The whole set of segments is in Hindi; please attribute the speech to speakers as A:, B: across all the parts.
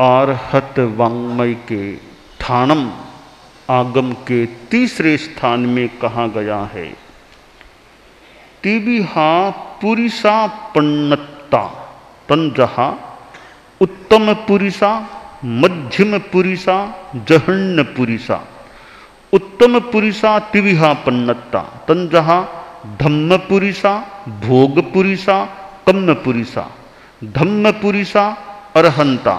A: आर्हत वाङ्मय के ठाणम आगम के तीसरे स्थान में कहा गया है। तिविहा पुरिसा पन्नत्ता तंजहा उत्तम पुरिसा मध्यम पुरिसा जहन्न पुरिसा। उत्तम पुरिसा तिविहा पन्नत्ता तंजहा धम्म पुरिसा भोग पुरिसा कम्म पुरिसा। धम्म पुरिसा अरहंता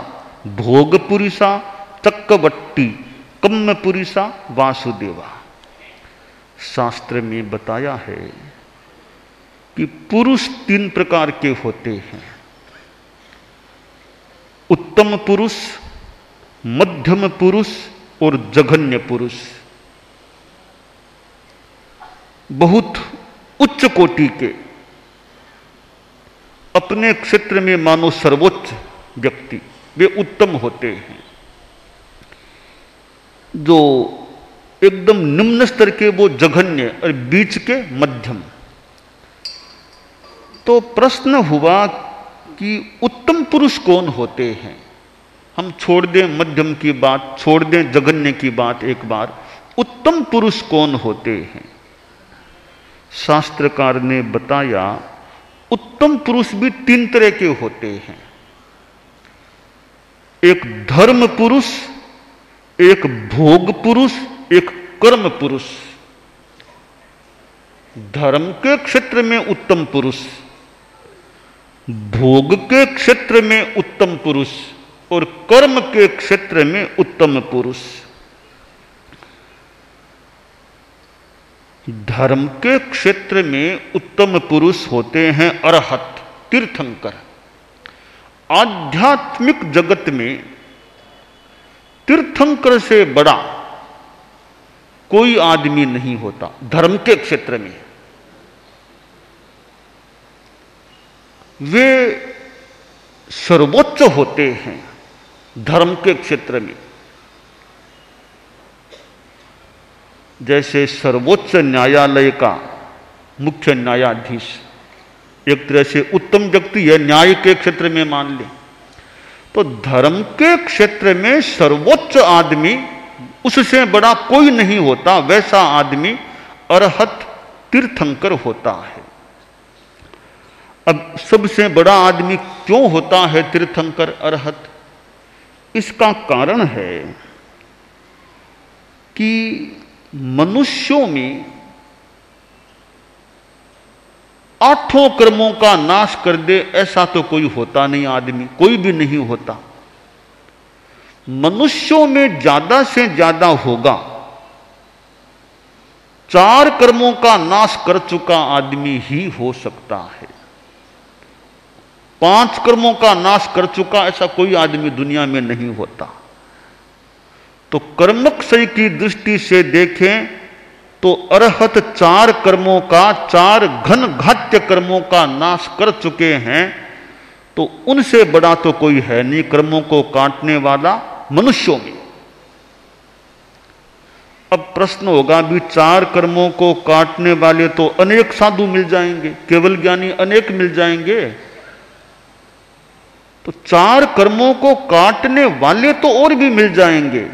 A: भोग पुरिसा चक्रवट्टी कम्म पुरिसा वासुदेवा। शास्त्र में बताया है कि पुरुष 3 प्रकार के होते हैं। उत्तम पुरुष, मध्यम पुरुष और जघन्य पुरुष। बहुत उच्च कोटि के, अपने क्षेत्र में मानो सर्वोच्च व्यक्ति, वे उत्तम होते हैं। जो एकदम निम्न स्तर के वो जघन्य और बीच के मध्यम। तो प्रश्न हुआ कि उत्तम पुरुष कौन होते हैं। हम छोड़ दें मध्यम की बात, छोड़ दें जघन्य की बात, एक बार उत्तम पुरुष कौन होते हैं। शास्त्रकार ने बताया उत्तम पुरुष भी 3 तरह के होते हैं। एक धर्म पुरुष, एक भोग पुरुष, एक कर्म पुरुष। धर्म के क्षेत्र में उत्तम पुरुष, भोग के क्षेत्र में उत्तम पुरुष और कर्म के क्षेत्र में उत्तम पुरुष। धर्म के क्षेत्र में उत्तम पुरुष होते हैं अरहत, तीर्थंकर। आध्यात्मिक जगत में तीर्थंकर से बड़ा कोई आदमी नहीं होता। धर्म के क्षेत्र में वे सर्वोच्च होते हैं। धर्म के क्षेत्र में जैसे सर्वोच्च न्यायालय का मुख्य न्यायाधीश एक तरह से उत्तम व्यक्ति है, न्याय के क्षेत्र में मान ले, तो धर्म के क्षेत्र में सर्वोच्च आदमी, उससे बड़ा कोई नहीं होता। वैसा आदमी अरहत तीर्थंकर होता है। अब सबसे बड़ा आदमी क्यों होता है तीर्थंकर अरहत? इसका कारण है कि मनुष्यों में 8 कर्मों का नाश कर दे ऐसा तो कोई होता नहीं आदमी, कोई भी नहीं होता। मनुष्यों में ज्यादा से ज्यादा होगा 4 कर्मों का नाश कर चुका आदमी ही हो सकता है। 5 कर्मों का नाश कर चुका ऐसा कोई आदमी दुनिया में नहीं होता। तो कर्मक्षय की दृष्टि से देखें तो अरहत 4 कर्मों का, 4 घन घात्य कर्मों का नाश कर चुके हैं। तो उनसे बड़ा तो कोई है नहीं कर्मों को काटने वाला मनुष्यों में। अब प्रश्न होगा भी 4 कर्मों को काटने वाले तो अनेक साधु मिल जाएंगे, केवल ज्ञानी अनेक मिल जाएंगे। तो 4 कर्मों को काटने वाले तो और भी मिल जाएंगे,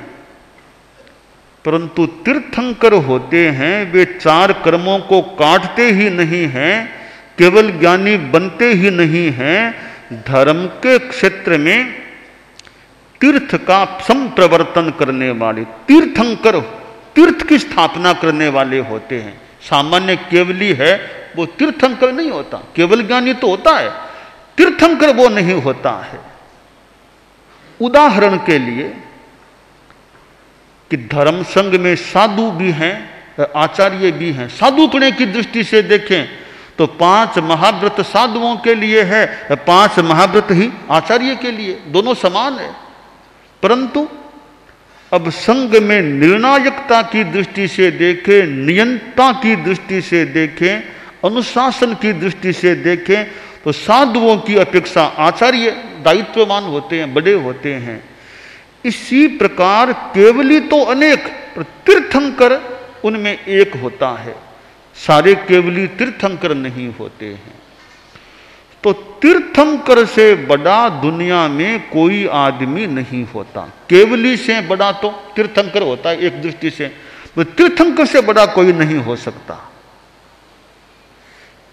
A: परंतु तीर्थंकर होते हैं वे 4 कर्मों को काटते ही नहीं हैं, केवल ज्ञानी बनते ही नहीं हैं, धर्म के क्षेत्र में तीर्थ का संप्रवर्तन करने वाले तीर्थंकर, तीर्थ की स्थापना करने वाले होते हैं। सामान्य केवली है वो तीर्थंकर नहीं होता, केवल ज्ञानी तो होता है, तीर्थंकर वो नहीं होता है। उदाहरण के लिए कि धर्म संघ में साधु भी हैं, आचार्य भी हैं। साधुपणे की दृष्टि से देखें तो 5 महाव्रत साधुओं के लिए है, 5 महाव्रत ही आचार्य के लिए, दोनों समान है। परंतु अब संघ में निर्णायकता की दृष्टि से देखें, नियंता की दृष्टि से देखें, अनुशासन की दृष्टि से देखें तो साधुओं की अपेक्षा आचार्य दायित्ववान होते हैं, बड़े होते हैं। इसी प्रकार केवली तो अनेक, पर तीर्थंकर उनमें एक होता है। सारे केवली तीर्थंकर नहीं होते हैं। तो तीर्थंकर से बड़ा दुनिया में कोई आदमी नहीं होता। केवली से बड़ा तो तीर्थंकर होता है एक दृष्टि से, तो तीर्थंकर से बड़ा कोई नहीं हो सकता।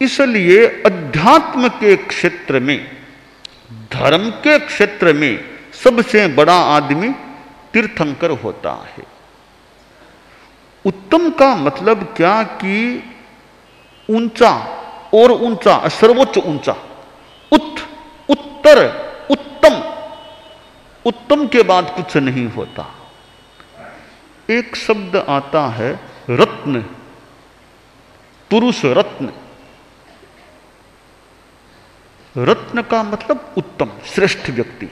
A: इसलिए अध्यात्म के क्षेत्र में, धर्म के क्षेत्र में सबसे बड़ा आदमी तीर्थंकर होता है। उत्तम का मतलब क्या कि ऊंचा और ऊंचा, सर्वोच्च ऊंचा, उत्तर, उत्तम, उत्तम के बाद कुछ नहीं होता। एक शब्द आता है रत्न, पुरुष रत्न। रत्न का मतलब उत्तम, श्रेष्ठ व्यक्ति।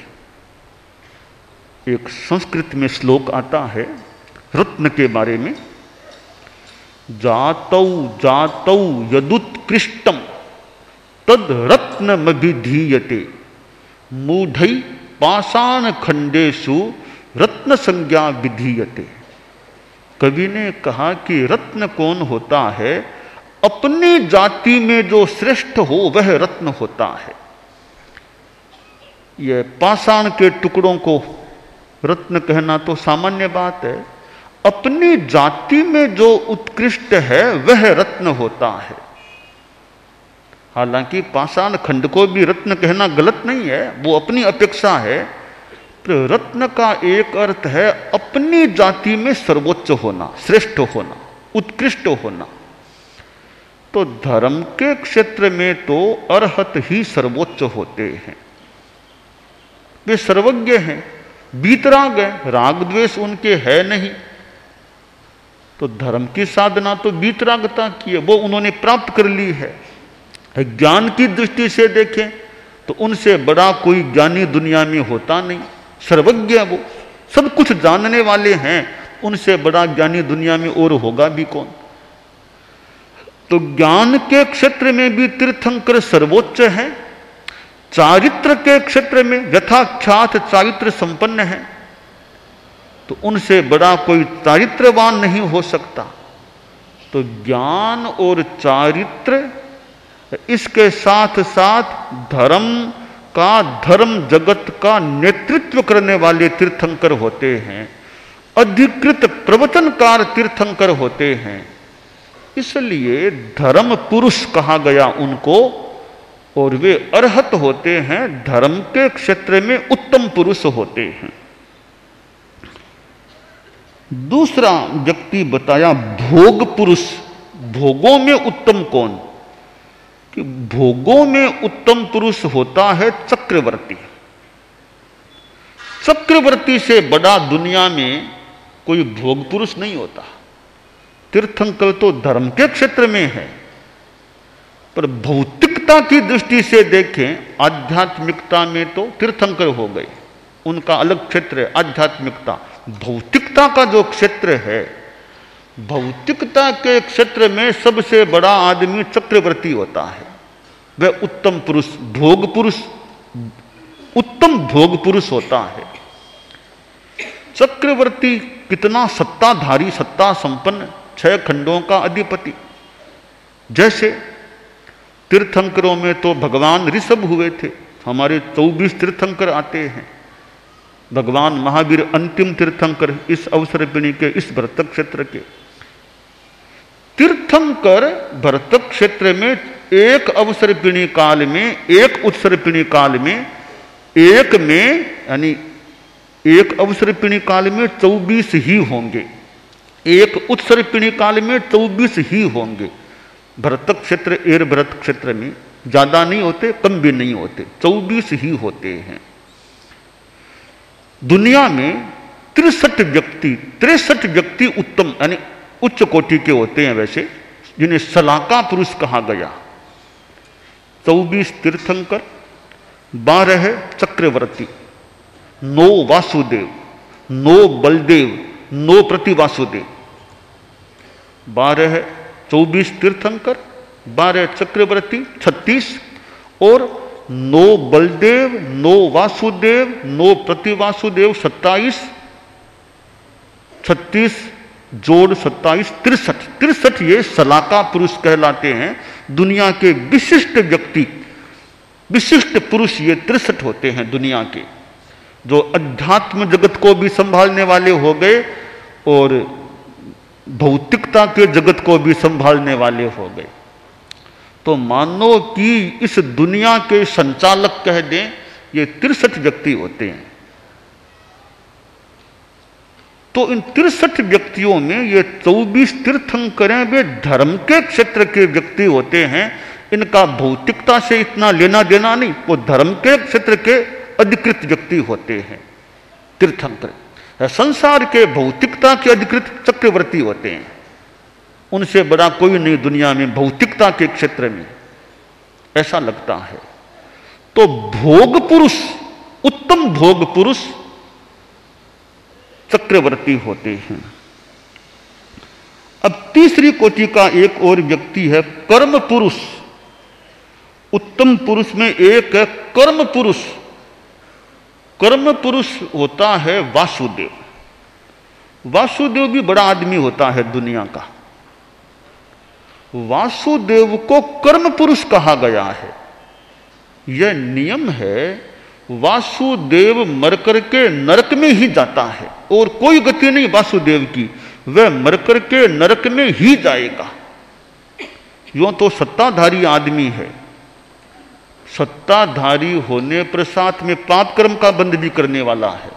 A: एक संस्कृत में श्लोक आता है रत्न के बारे में, जातौ जातौ यदुत्कृष्टम तद रत्नमभिधीयते मूढ़ै पाषाण खंडेषु रत्न संज्ञा विधीयते। कवि ने कहा कि रत्न कौन होता है? अपनी जाति में जो श्रेष्ठ हो वह रत्न होता है। यह पाषाण के टुकड़ों को रत्न कहना तो सामान्य बात है, अपनी जाति में जो उत्कृष्ट है वह रत्न होता है। हालांकि पाषाण खंड को भी रत्न कहना गलत नहीं है, वो अपनी अपेक्षा है। तो रत्न का एक अर्थ है अपनी जाति में सर्वोच्च होना, श्रेष्ठ होना, उत्कृष्ट होना। तो धर्म के क्षेत्र में तो अरहत ही सर्वोच्च होते हैं। वे सर्वज्ञ हैं, वीतराग हैं, राग द्वेष उनके है नहीं। तो धर्म की साधना तो वीतरागता की है, वो उन्होंने प्राप्त कर ली है। ज्ञान की दृष्टि से देखें तो उनसे बड़ा कोई ज्ञानी दुनिया में होता नहीं। सर्वज्ञ वो, सब कुछ जानने वाले हैं, उनसे बड़ा ज्ञानी दुनिया में और होगा भी कौन। तो ज्ञान के क्षेत्र में भी तीर्थंकर सर्वोच्च है। चारित्र के क्षेत्र में यथाख्यात चारित्र संपन्न है, तो उनसे बड़ा कोई चारित्रवान नहीं हो सकता। तो ज्ञान और चारित्र, इसके साथ साथ धर्म का, धर्म जगत का नेतृत्व करने वाले तीर्थंकर होते हैं। अधिकृत प्रवचनकार तीर्थंकर होते हैं। इसलिए धर्म पुरुष कहा गया उनको, और वे अरहत होते हैं, धर्म के क्षेत्र में उत्तम पुरुष होते हैं। दूसरा व्यक्ति बताया भोग पुरुष। भोगों में उत्तम कौन? कि भोगों में उत्तम पुरुष होता है चक्रवर्ती। चक्रवर्ती से बड़ा दुनिया में कोई भोग पुरुष नहीं होता। तीर्थंकर तो धर्म के क्षेत्र में है, पर भौतिकता की दृष्टि से देखें, आध्यात्मिकता में तो तीर्थंकर हो गए, उनका अलग क्षेत्र है आध्यात्मिकता। भौतिकता का जो क्षेत्र है, भौतिकता के क्षेत्र में सबसे बड़ा आदमी चक्रवर्ती होता है। वह उत्तम पुरुष, भोग पुरुष, उत्तम भोग पुरुष होता है। चक्रवर्ती कितना सत्ताधारी, सत्ता संपन्न, 6 खंडों का अधिपति। जैसे तीर्थंकरों में तो भगवान ऋषभ हुए थे, हमारे 24 तीर्थंकर आते हैं। भगवान महावीर अंतिम तीर्थंकर इस अवसरपिणी के, इस भरत क्षेत्र के। तीर्थंकर भरत क्षेत्र में एक अवसरपिणी काल में, एक उत्सर्पिणी काल में, एक में यानी एक अवसरपिणी काल में 24 ही होंगे, एक उत्सर्पिणी काल में 24 ही होंगे। भरत क्षेत्र, एर भरत क्षेत्र में ज्यादा नहीं होते, कम भी नहीं होते, 24 ही होते हैं। दुनिया में 63 व्यक्ति उत्तम यानी उच्च कोटि के होते हैं वैसे, जिन्हें सलाका पुरुष कहा गया। 24 तीर्थंकर, 12 चक्रवर्ती, 9 वासुदेव, 9 बलदेव, 9 प्रतिवासुदेव। 24 तीर्थंकर, 12 चक्रवर्ती, 36, और 9 बलदेव, 9 वासुदेव, 9 प्रतिवासुदेव, 27, 36 जोड़ 27, 63 ये सलाका पुरुष कहलाते हैं। दुनिया के विशिष्ट व्यक्ति विशिष्ट पुरुष ये 63 होते हैं दुनिया के, जो अध्यात्म जगत को भी संभालने वाले हो गए और भौतिकता के जगत को भी संभालने वाले हो गए। तो मानो कि इस दुनिया के संचालक कह दें, ये 63 व्यक्ति होते हैं। तो इन 63 व्यक्तियों में ये 24 तीर्थंकर वे धर्म के क्षेत्र के व्यक्ति होते हैं। इनका भौतिकता से इतना लेना देना नहीं, वो धर्म के क्षेत्र के अधिकृत व्यक्ति होते हैं तीर्थंकर। संसार के भौतिकता के अधिकृत चक्रवर्ती होते हैं। उनसे बड़ा कोई नहीं दुनिया में भौतिकता के क्षेत्र में, ऐसा लगता है। तो भोग पुरुष, उत्तम भोग पुरुष चक्रवर्ती होते हैं। अब तीसरी कोटि का एक और व्यक्ति है कर्म पुरुष। उत्तम पुरुष में एक है कर्म पुरुष। कर्म पुरुष होता है वासुदेव। वासुदेव भी बड़ा आदमी होता है दुनिया का। वासुदेव को कर्म पुरुष कहा गया है। यह नियम है, वासुदेव मरकर के नरक में ही जाता है और कोई गति नहीं वासुदेव की, वह मरकर के नरक में ही जाएगा। यूं तो सत्ताधारी आदमी है, सत्ताधारी होने पर साथ में पाप कर्म का बंध भी करने वाला है,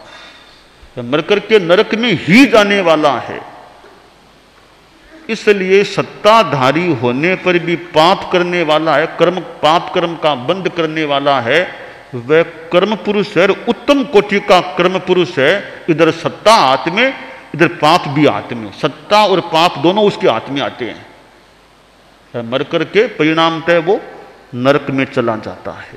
A: मरकर के नरक में ही जाने वाला है। इसलिए सत्ताधारी होने पर भी पाप करने वाला है, पाप कर्म का बंध करने वाला है, वह कर्म पुरुष है। उत्तम कोटि का कर्म पुरुष है। इधर सत्ता हाथ में, इधर पाप भी हाथ में। सत्ता और पाप दोनों उसके हाथ में आते हैं। मर करके परिणामतः वो नरक में चला जाता है।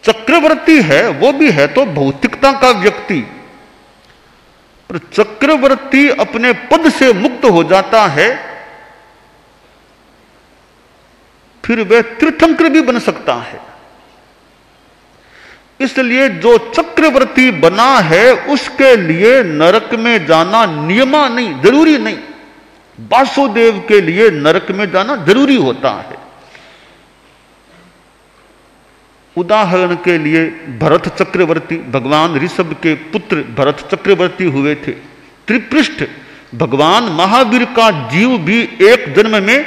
A: चक्रवर्ती है, वो भी है तो भौतिकता का व्यक्ति, पर चक्रवर्ती अपने पद से मुक्त हो जाता है, फिर वह तीर्थंकर भी बन सकता है। इसलिए जो चक्रवर्ती बना है उसके लिए नरक में जाना नियमा नहीं, जरूरी नहीं। वासुदेव के लिए नरक में जाना जरूरी होता है। उदाहरण के लिए भरत चक्रवर्ती, भगवान ऋषभ के पुत्र भरत चक्रवर्ती हुए थे। त्रिपृष्ठ भगवान महावीर का जीव भी एक जन्म में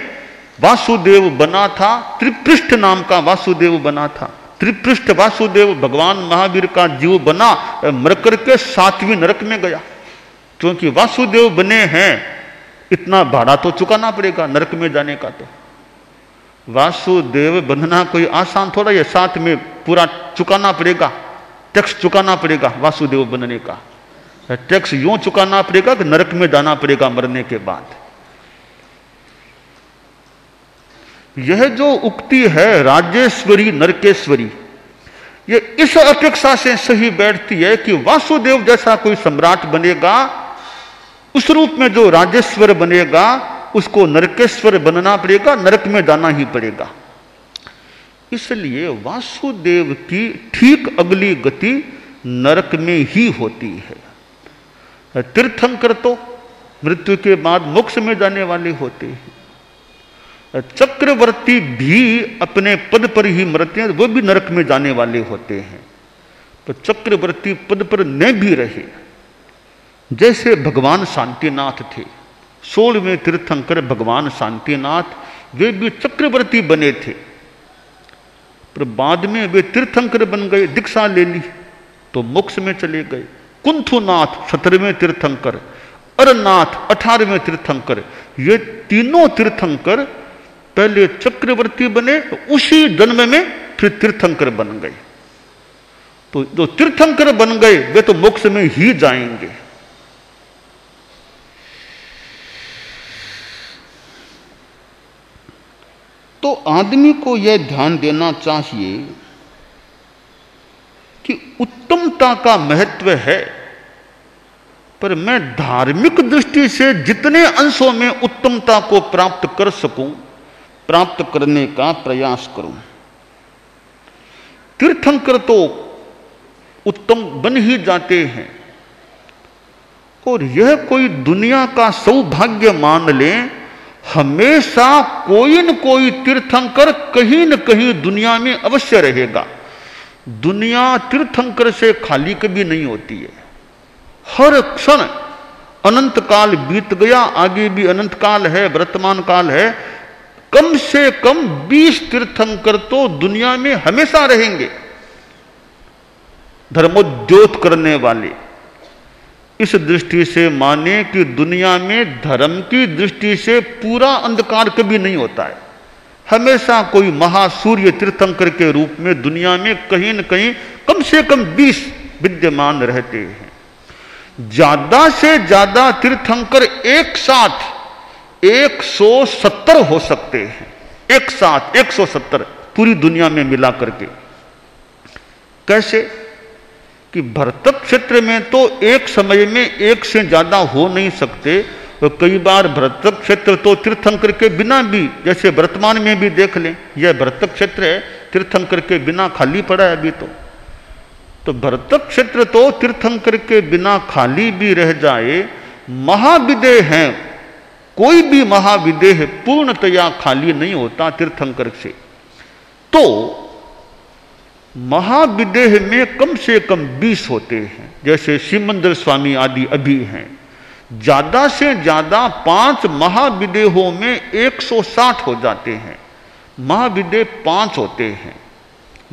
A: वासुदेव बना था। त्रिपृष्ठ नाम का वासुदेव बना था। त्रिपृष्ठ वासुदेव भगवान महावीर का जीव बना, मरकर के 7वीं नरक में गया। क्योंकि वासुदेव बने हैं, इतना भाड़ा तो चुकाना पड़ेगा नरक में जाने का। तो वासुदेव बंधना कोई आसान थोड़ा, ये साथ में पूरा चुकाना पड़ेगा, टैक्स चुकाना पड़ेगा वासुदेव बनने का। टैक्स यूं चुकाना पड़ेगा कि नरक में जाना पड़ेगा मरने के बाद। यह जो उक्ति है राजेश्वरी नरकेश्वरी, ये इस अपेक्षा से सही बैठती है कि वासुदेव जैसा कोई सम्राट बनेगा, उस रूप में जो राजेश्वर बनेगा उसको नरकेश्वर बनना पड़ेगा, नरक में जाना ही पड़ेगा। इसलिए वासुदेव की ठीक अगली गति नरक में ही होती है। तीर्थंकर तो मृत्यु के बाद मोक्ष में जाने वाले होते हैं। चक्रवर्ती भी अपने पद पर ही मरते हैं, वो भी नरक में जाने वाले होते हैं। तो चक्रवर्ती पद पर न भी रहे, जैसे भगवान शांतिनाथ थे, 16वें तीर्थंकर भगवान शांतिनाथ, वे भी चक्रवर्ती बने थे, पर बाद में वे तीर्थंकर बन गए, दीक्षा ले ली तो मोक्ष में चले गए। कुंथुनाथ 17वें तीर्थंकर, अरनाथ 18वें तीर्थंकर, ये तीनों तीर्थंकर पहले चक्रवर्ती बने, उसी जन्म में फिर तीर्थंकर बन गए। तो जो तीर्थंकर बन गए वे तो मोक्ष में ही जाएंगे। तो आदमी को यह ध्यान देना चाहिए कि उत्तमता का महत्व है, पर मैं धार्मिक दृष्टि से जितने अंशों में उत्तमता को प्राप्त कर सकूं, प्राप्त करने का प्रयास करूं। तीर्थंकर तो उत्तम बन ही जाते हैं, और यह कोई दुनिया का सौभाग्य मान लें, हमेशा कोई न कोई तीर्थंकर कहीं न कहीं दुनिया में अवश्य रहेगा। दुनिया तीर्थंकर से खाली कभी नहीं होती है। हर क्षण अनंत काल बीत गया, आगे भी अनंत काल है, वर्तमान काल है, कम से कम 20 तीर्थंकर तो दुनिया में हमेशा रहेंगे, धर्मोद्योत करने वाले। इस दृष्टि से माने कि दुनिया में धर्म की दृष्टि से पूरा अंधकार कभी नहीं होता है। हमेशा कोई महासूर्य तीर्थंकर के रूप में दुनिया में कहीं न कहीं कम से कम 20 विद्यमान रहते हैं। ज्यादा से ज्यादा तीर्थंकर एक साथ 170 हो सकते हैं, एक साथ 170 पूरी दुनिया में मिला करके। कैसे कि भरतक क्षेत्र में तो एक समय में एक से ज्यादा हो नहीं सकते, तो कई बार भरतक क्षेत्र तो तीर्थंकर के बिना भी, जैसे वर्तमान में भी देख लें, यह भरतक क्षेत्र है, तीर्थंकर के बिना खाली पड़ा है अभी तो भरतक क्षेत्र तो तीर्थंकर के बिना खाली भी रह जाए, महाविदेह हैं, कोई भी महाविदेह पूर्णतया खाली नहीं होता तीर्थंकर से। तो महाविदेह में कम से कम 20 होते हैं, जैसे शिवमंदिर स्वामी आदि अभी हैं। ज्यादा से ज्यादा 5 महाविदेहों में 160 हो जाते हैं। महाविदेह 5 होते हैं,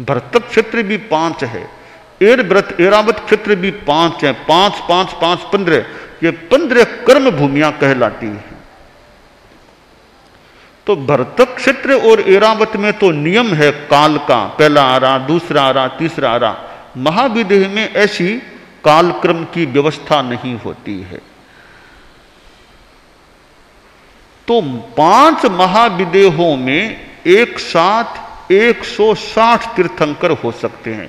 A: भरतक क्षेत्र भी 5 है, एरावत क्षेत्र भी 5 है, 5 5 5 15, ये 15 कर्म भूमियां कहलाती हैं। तो भरतक क्षेत्र और एरावत में तो नियम है काल का, पहला आरा, दूसरा आरा, तीसरा आरा। महाविदेह में ऐसी कालक्रम की व्यवस्था नहीं होती है। तो 5 महाविदेहों में एक साथ 160 तीर्थंकर हो सकते हैं।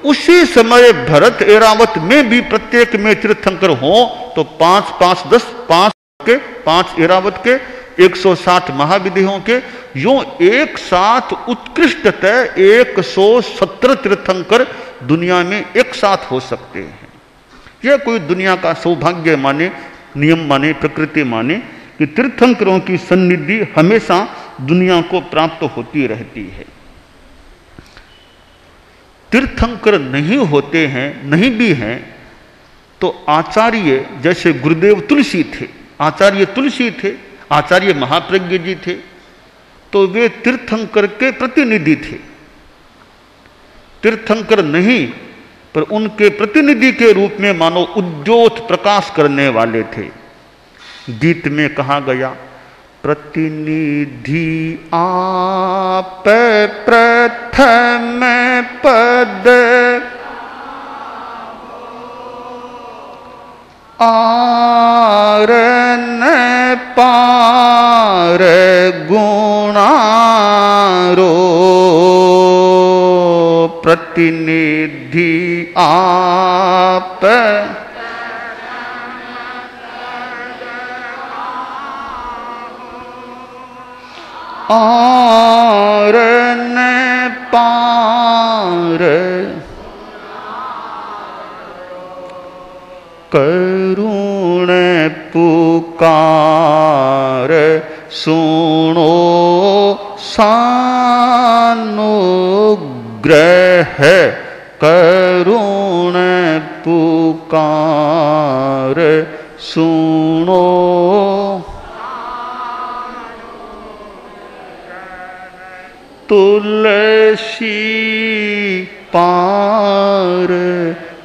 A: उसी समय भरत एरावत में भी प्रत्येक में तीर्थंकर हो तो 5 5 10 5 के 5 एरावत के 160 महाविदेहों के, यूं एक साथ उत्कृष्टतः 170 तीर्थंकर दुनिया में एक साथ हो सकते हैं। यह कोई दुनिया का सौभाग्य माने, नियम माने, प्रकृति माने कि तीर्थंकरों की सन्निधि हमेशा दुनिया को प्राप्त होती रहती है। तीर्थंकर नहीं होते हैं, नहीं भी हैं, तो आचार्य जैसे गुरुदेव तुलसी थे, आचार्य तुलसी थे, आचार्य महाप्रज्ञ जी थे, तो वे तीर्थंकर के प्रतिनिधि थे। तीर्थंकर नहीं पर उनके प्रतिनिधि के रूप में मानो उद्योत प्रकाश करने वाले थे। गीत में कहा गया, प्रतिनिधि आप प्रथम पद आरन पार गुणारो, प्रतिनिधि आप आरन पार करुण पुकार सुनो सानुग्रह, करुण पुकार सुनो तुलसी पार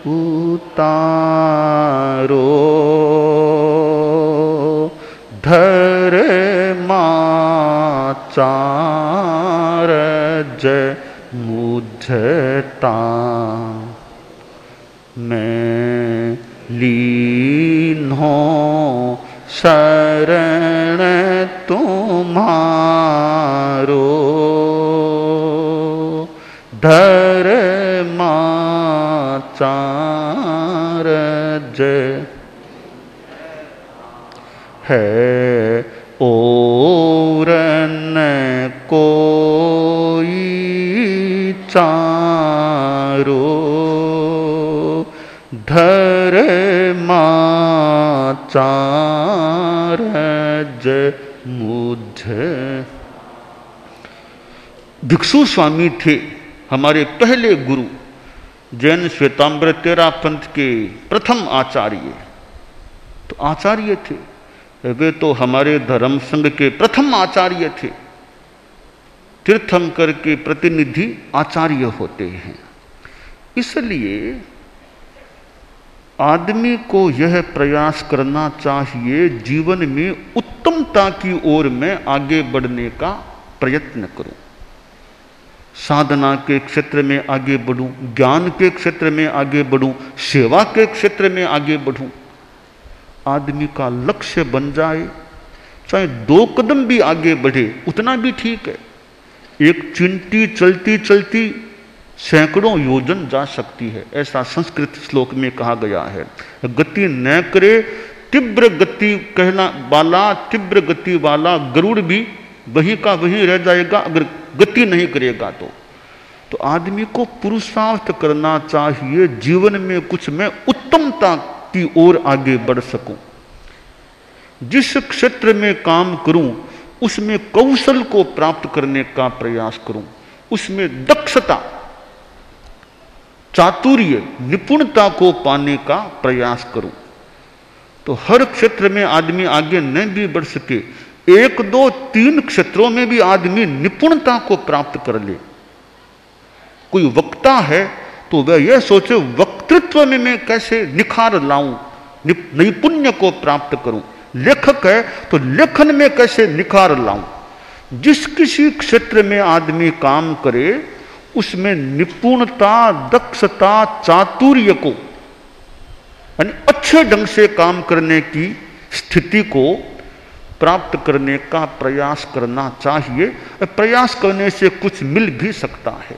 A: उतारो, धर्माचार्य मुझता मैं लीनो शरण तुम्हारो, धर्माचार्य है और न कोई चारो, धर्माचार्य मुझे। भिक्षु स्वामी थे हमारे पहले गुरु, जैन श्वेतांबर तेरा पंथ के प्रथम आचार्य। तो आचार्य थे वे, तो हमारे धर्म संघ के प्रथम आचार्य थे। तीर्थंकर के प्रतिनिधि आचार्य होते हैं। इसलिए आदमी को यह प्रयास करना चाहिए जीवन में उत्तमता की ओर मैं आगे बढ़ने का प्रयत्न करूं, साधना के क्षेत्र में आगे बढ़ूं, ज्ञान के क्षेत्र में आगे बढ़ूं, सेवा के क्षेत्र में आगे बढ़ूं। आदमी का लक्ष्य बन जाए, चाहे 2 कदम भी आगे बढ़े उतना भी ठीक है। एक चींटी चलती चलती सैकड़ों योजन जा सकती है, ऐसा संस्कृत श्लोक में कहा गया है। गति न करे तीव्र गति कहना वाला, तीव्र गति वाला गरुड़ भी वहीं का वहीं रह जाएगा अगर गति नहीं करेगा। तो आदमी को पुरुषार्थ करना चाहिए जीवन में कुछ मैं उत्तमता की ओर आगे बढ़ सकूं। जिस क्षेत्र में काम करूं उसमें कौशल को प्राप्त करने का प्रयास करूं, उसमें दक्षता, चातुर्य, निपुणता को पाने का प्रयास करूं। तो हर क्षेत्र में आदमी आगे न भी बढ़ सके, 1, 2, 3 क्षेत्रों में भी आदमी निपुणता को प्राप्त कर ले। कोई वक्ता है तो वह यह सोचे वक्तृत्व में मैं कैसे निखार लाऊं, नैपुण्य को प्राप्त करूं। लेखक है तो लेखन में कैसे निखार लाऊं। जिस किसी क्षेत्र में आदमी काम करे उसमें निपुणता, दक्षता, चातुर्य को यानी अच्छे ढंग से काम करने की स्थिति को प्राप्त करने का प्रयास करना चाहिए। प्रयास करने से कुछ मिल भी सकता है।